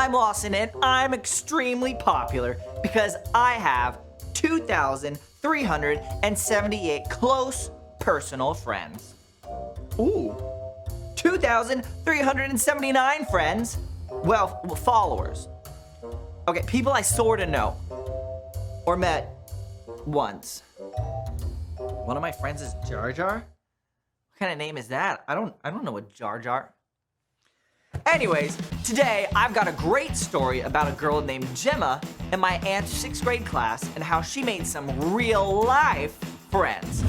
I'm Lawson and I'm extremely popular because I have 2,378 close personal friends. Ooh, 2,379 friends? Well, followers. Okay, people I sorta know or met once. One of my friends is Jar Jar? What kind of name is that? I don't know a Jar Jar. Anyways, today I've got a great story about a girl named Gemma in my aunt's 6th grade class and how she made some real life friends.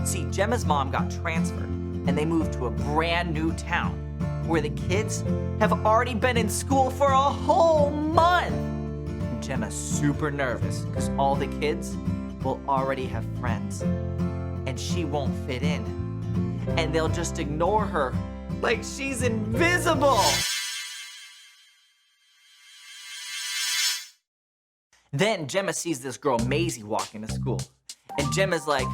See, Gemma's mom got transferred and they moved to a brand new town where the kids have already been in school for a whole month. And Gemma's super nervous because all the kids will already have friends and she won't fit in. And they'll just ignore her like she's invisible. Then Gemma sees this girl Maisie walking to school. And Gemma's like,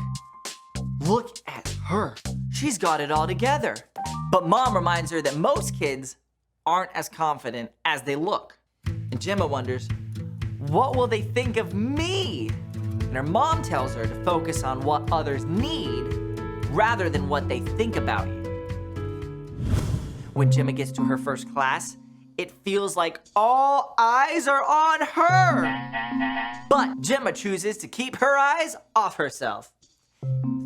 look at her. She's got it all together. But mom reminds her that most kids aren't as confident as they look. And Gemma wonders, what will they think of me? And her mom tells her to focus on what others need rather than what they think about you. When Gemma gets to her first class, it feels like all eyes are on her. But Gemma chooses to keep her eyes off herself.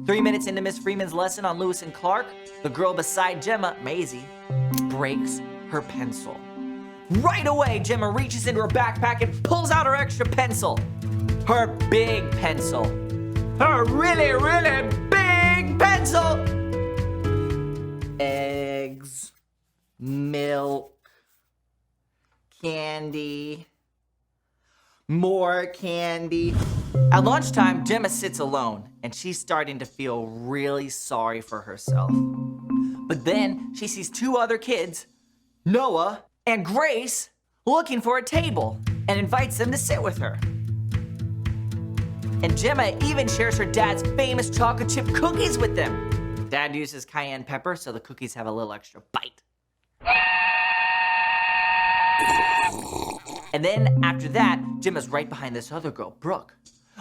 3 minutes into Miss Freeman's lesson on Lewis and Clark, the girl beside Gemma, Maisie, breaks her pencil. Right away, Gemma reaches into her backpack and pulls out her extra pencil. Her big pencil. Her really, really big pencil. Eggs, milk, candy, more candy. At lunchtime, Gemma sits alone and she's starting to feel really sorry for herself. But then she sees 2 other kids, Noah and Grace, looking for a table and invites them to sit with her. And Gemma even shares her dad's famous chocolate chip cookies with them. Dad uses cayenne pepper so the cookies have a little extra bite. And then after that, Gemma's right behind this other girl, Brooke.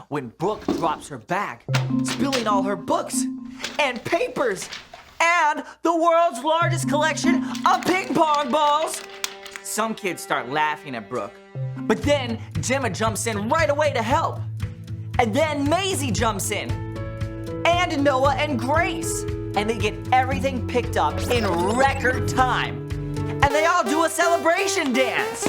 When Brooke drops her bag, spilling all her books and papers and the world's largest collection of ping pong balls. Some kids start laughing at Brooke, but then Gemma jumps in right away to help. And then Maisie jumps in, and Noah and Grace, and they get everything picked up in record time. And they all do a celebration dance.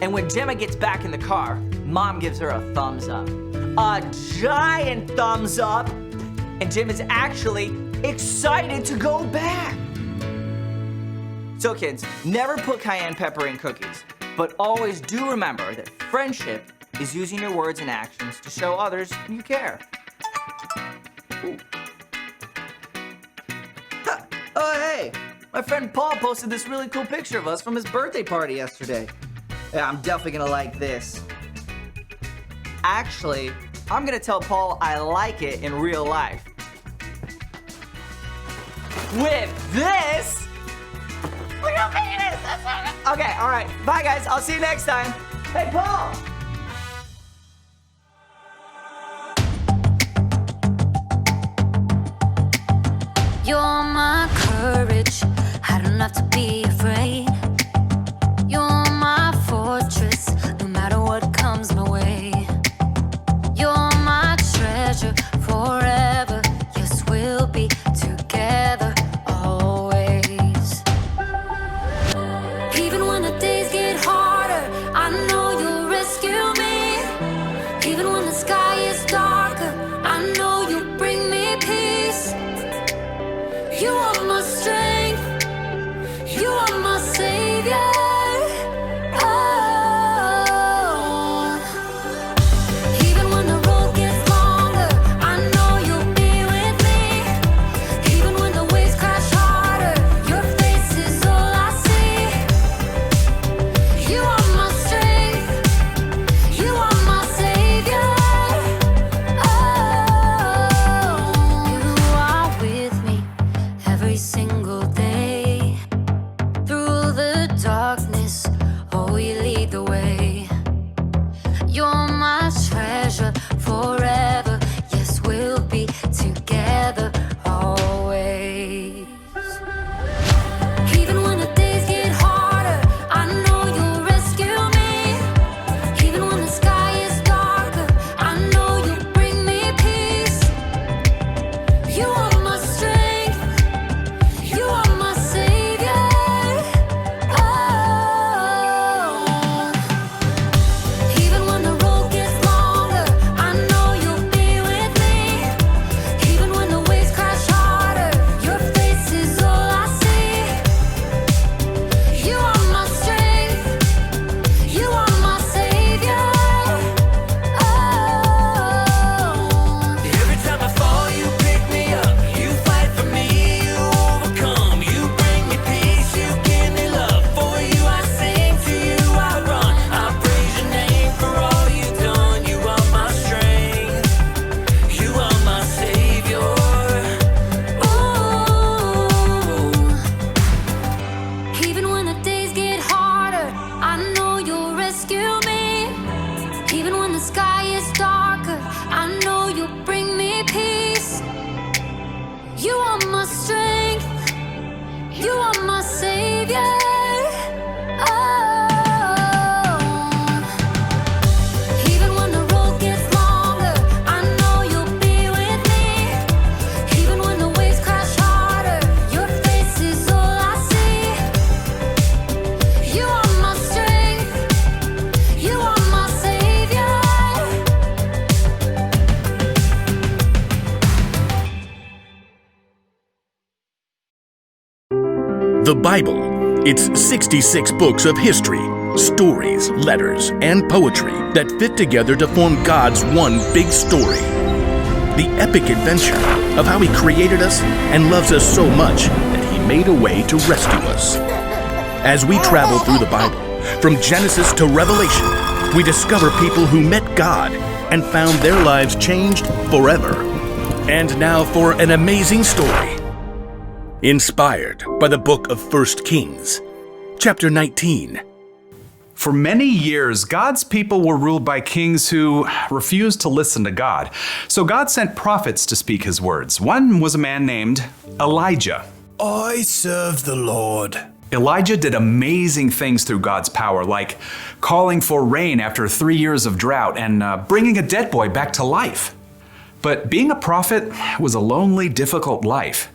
And when Gemma gets back in the car, Mom gives her a thumbs up. A giant thumbs up. And Gemma's actually excited to go back. So kids, never put cayenne pepper in cookies, but always do remember that friendship is using your words and actions to show others you care. Ooh. Oh, hey, my friend Paul posted this really cool picture of us from his birthday party yesterday. Yeah, I'm definitely gonna like this. Actually, I'm gonna tell Paul I like it in real life. With this. Look how big it is. Okay, all right. Bye, guys. I'll see you next time. Hey, Paul. You're my courage. I don't have to be afraid. You're my fortress, no matter what comes my way. You're my treasure forever. Yes, we'll be together always. Even when the days get harder, I know you'll rescue me. Even when the sky is darker, I know you'll bring me peace. You are my strength. You You are my strength. You are my savior. Oh, even when the road gets longer, I know you'll be with me. Even when the waves crash harder, your face is all I see. You are my strength. You are my savior. The Bible. It's 66 books of history, stories, letters, and poetry that fit together to form God's one big story. The epic adventure of how He created us and loves us so much that He made a way to rescue us. As we travel through the Bible, from Genesis to Revelation, we discover people who met God and found their lives changed forever. And now for an amazing story. Inspired by the book of 1 Kings, chapter 19. For many years, God's people were ruled by kings who refused to listen to God. So God sent prophets to speak His words. One was a man named Elijah. I serve the Lord. Elijah did amazing things through God's power, like calling for rain after 3 years of drought and bringing a dead boy back to life. But being a prophet was a lonely, difficult life.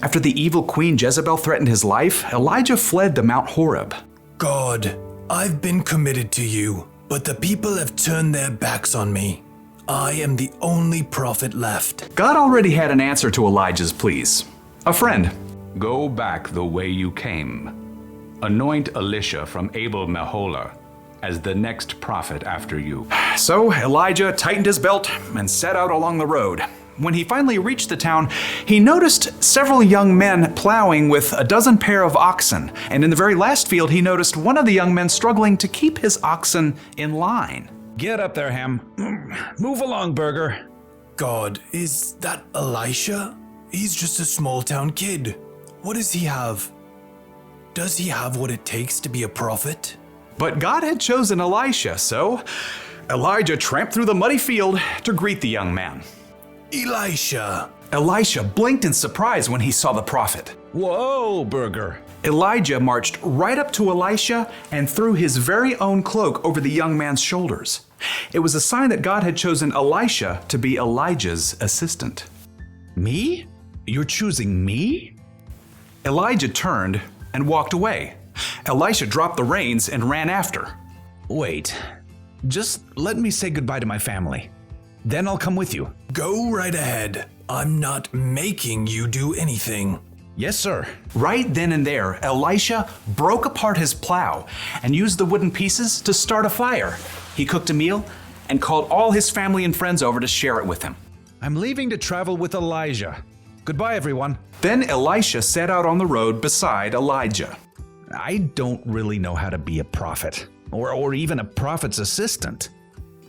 After the evil queen Jezebel threatened his life, Elijah fled to Mount Horeb. God, I've been committed to you, but the people have turned their backs on me. I am the only prophet left. God already had an answer to Elijah's pleas. A friend. Go back the way you came. Anoint Elisha from Abel-Meholah as the next prophet after you. So Elijah tightened his belt and set out along the road. When he finally reached the town, he noticed several young men plowing with a dozen pair of oxen. And in the very last field, he noticed one of the young men struggling to keep his oxen in line. Get up there, Ham. Move along, Burger. God, is that Elisha? He's just a small town kid. What does he have? Does he have what it takes to be a prophet? But God had chosen Elisha, so Elijah tramped through the muddy field to greet the young man. Elisha. Elisha blinked in surprise when he saw the prophet. Whoa, Burger. Elijah marched right up to Elisha and threw his very own cloak over the young man's shoulders. It was a sign that God had chosen Elisha to be Elijah's assistant. Me? You're choosing me? Elijah turned and walked away. Elisha dropped the reins and ran after. Wait. Just let me say goodbye to my family. Then I'll come with you. Go right ahead. I'm not making you do anything. Yes, sir. Right then and there, Elisha broke apart his plow and used the wooden pieces to start a fire. He cooked a meal and called all his family and friends over to share it with him. I'm leaving to travel with Elijah. Goodbye, everyone. Then Elisha set out on the road beside Elijah. I don't really know how to be a prophet, or even a prophet's assistant.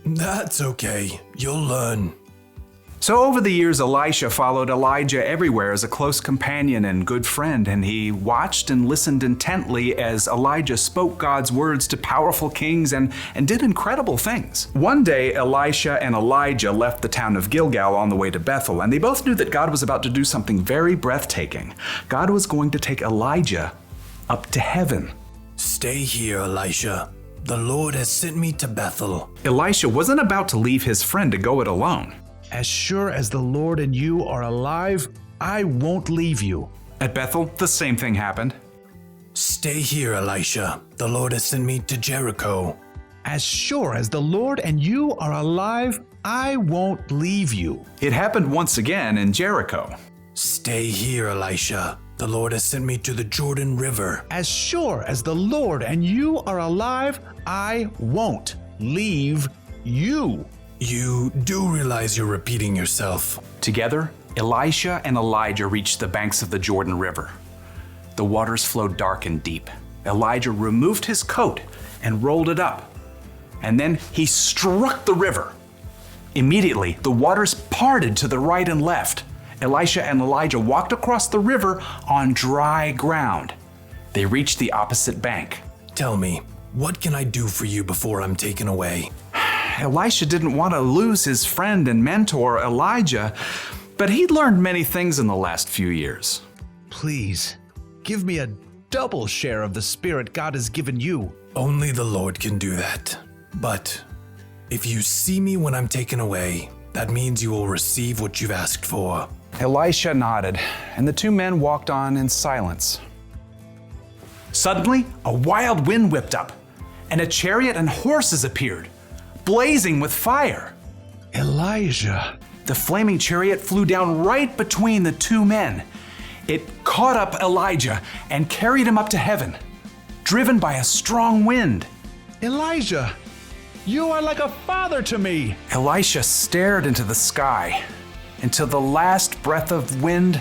That's okay. You'll learn. So over the years, Elisha followed Elijah everywhere as a close companion and good friend, and he watched and listened intently as Elijah spoke God's words to powerful kings and did incredible things. One day, Elisha and Elijah left the town of Gilgal on the way to Bethel, and they both knew that God was about to do something very breathtaking. God was going to take Elijah up to heaven. Stay here, Elisha. The Lord has sent me to Bethel. Elisha wasn't about to leave his friend to go it alone. As sure as the Lord and you are alive, I won't leave you. At Bethel, the same thing happened. Stay here, Elisha. The Lord has sent me to Jericho. As sure as the Lord and you are alive, I won't leave you. It happened once again in Jericho. Stay here, Elisha. The Lord has sent me to the Jordan River. As sure as the Lord and you are alive, I won't leave you. You do realize you're repeating yourself. Together, Elisha and Elijah reached the banks of the Jordan River. The waters flowed dark and deep. Elijah removed his coat and rolled it up. And then he struck the river. Immediately, the waters parted to the right and left. Elisha and Elijah walked across the river on dry ground. They reached the opposite bank. Tell me, what can I do for you before I'm taken away? Elisha didn't want to lose his friend and mentor, Elijah, But he'd learned many things in the last few years. Please, give me a double share of the Spirit God has given you. Only the Lord can do that. But if you see me when I'm taken away, that means you will receive what you've asked for. Elisha nodded, and the two men walked on in silence. Suddenly, a wild wind whipped up, and a chariot and horses appeared, blazing with fire. Elijah. The flaming chariot flew down right between the two men. It caught up Elijah and carried him up to heaven, driven by a strong wind. Elijah, you are like a father to me. Elisha stared into the sky until the last breath of wind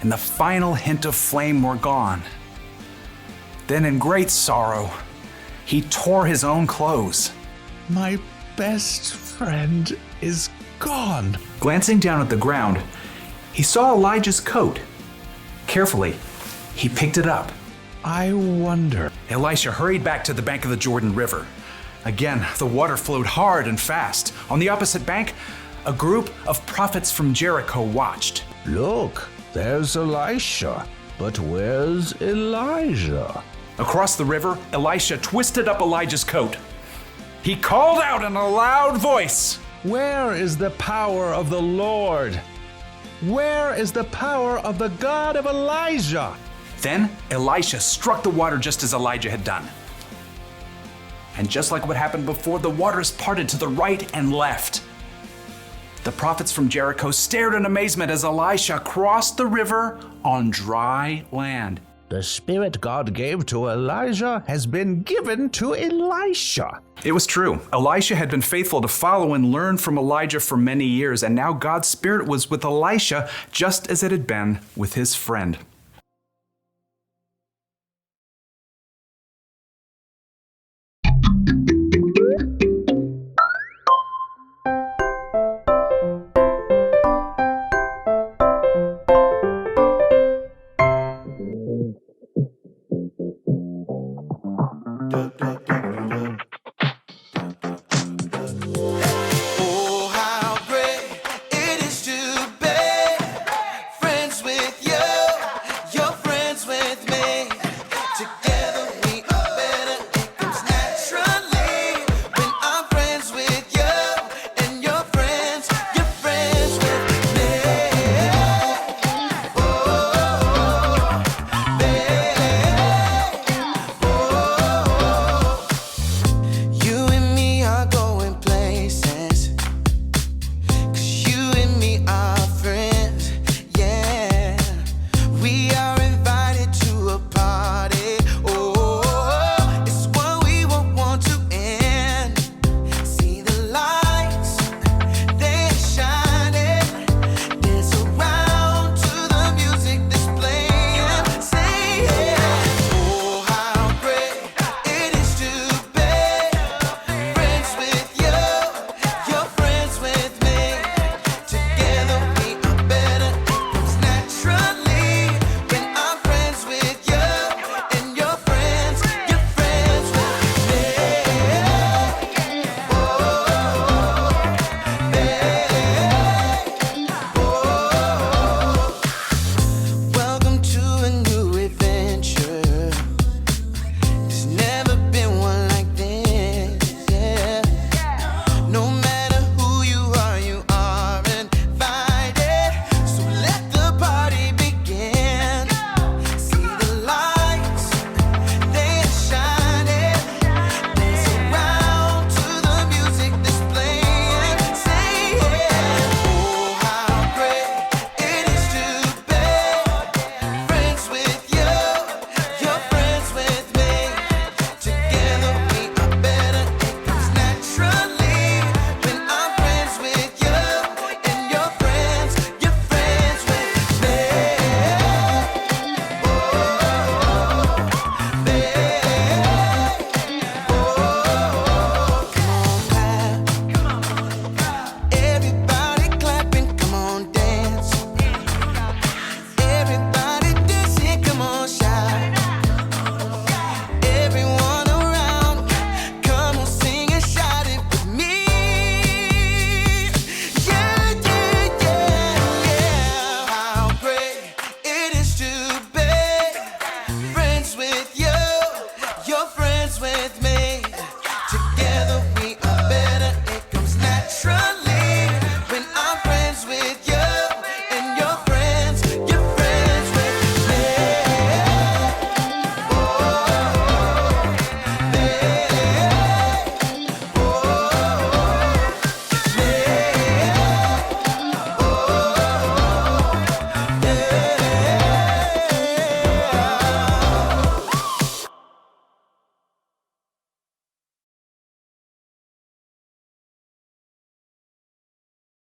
and the final hint of flame were gone. Then, in great sorrow, he tore his own clothes. My best friend is gone. Glancing down at the ground, he saw Elijah's coat. Carefully, he picked it up. I wonder. Elisha hurried back to the bank of the Jordan River. Again, the water flowed hard and fast. On the opposite bank, a group of prophets from Jericho watched. Look, there's Elisha. But where's Elijah? Across the river, Elisha twisted up Elijah's coat. He called out in a loud voice, Where is the power of the Lord? Where is the power of the God of Elijah? Then Elisha struck the water just as Elijah had done. And just like what happened before, the waters parted to the right and left. The prophets from Jericho stared in amazement as Elisha crossed the river on dry land. The Spirit God gave to Elijah has been given to Elisha. It was true. Elisha had been faithful to follow and learn from Elijah for many years, and now God's Spirit was with Elisha just as it had been with his friend.